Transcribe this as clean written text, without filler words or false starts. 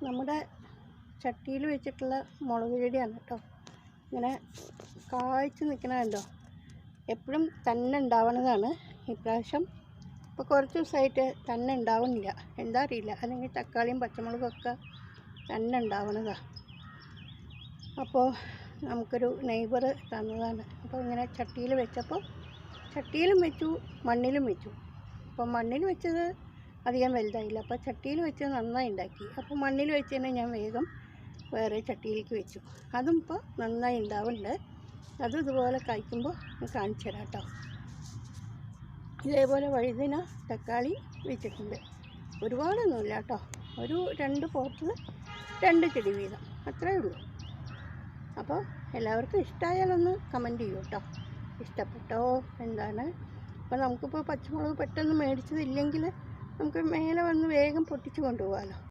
നമ്മുടെ ചട്ടിയിൽ വെച്ചിട്ടുള്ള മുളക് ചെടിയാണ് കേട്ടോ. ഇങ്ങനെ കായ്ച്ച് നിൽക്കണതുണ്ടോ? എപ്പോഴും തന്നെ ഉണ്ടാവണതാണ്. ഇപ്രാവശ്യം ഇപ്പോൾ കുറച്ച് ദിവസമായിട്ട് തന്നെ ഉണ്ടാവുന്നില്ല, എന്താ അറിയില്ല. അല്ലെങ്കിൽ തക്കാളിയും പച്ചമുളകൊക്കെ തന്നെ ഉണ്ടാവണതാണ്. അപ്പോൾ നമുക്കൊരു നെയ്ബർ തന്നതാണ്. അപ്പോൾ ഇങ്ങനെ ചട്ടിയിൽ വെച്ചപ്പോൾ ചട്ടിയിലും വെച്ചു, മണ്ണിലും വെച്ചു. അപ്പോൾ മണ്ണിൽ വെച്ചത് അധികം വലുതായില്ല, അപ്പോൾ ചട്ടിയിൽ വെച്ചത് നന്നായി ഉണ്ടാക്കി. അപ്പോൾ മണ്ണിൽ വെച്ച് തന്നെ ഞാൻ വേഗം വേറെ ചട്ടിയിലേക്ക് വെച്ചു. അതും ഇപ്പോൾ നന്നായി ഉണ്ടാവുന്നുണ്ട്. അതും ഇതുപോലെ കഴിക്കുമ്പോൾ കാണിച്ചു തരാം കേട്ടോ. ഇതേപോലെ വഴുതന, തക്കാളി വെച്ചിട്ടുണ്ട്. ഒരുപാടൊന്നുമില്ല കേട്ടോ, ഒരു 2 പോട്ടിൽ 2 ചെടി വീതം, അത്രയേ ഉള്ളൂ. അപ്പോൾ എല്ലാവർക്കും ഇഷ്ടമായാലൊന്ന് കമൻറ്റ് ചെയ്യൂ കേട്ടോ. ഇഷ്ടപ്പെട്ടോ എന്താണ്? അപ്പോൾ നമുക്കിപ്പോൾ പച്ചമുളക് പെട്ടെന്ന് മേടിച്ചതില്ലെങ്കിൽ നമുക്ക് മേലെ വന്ന് വേഗം പൊട്ടിച്ച് കൊണ്ടുപോകാമല്ലോ.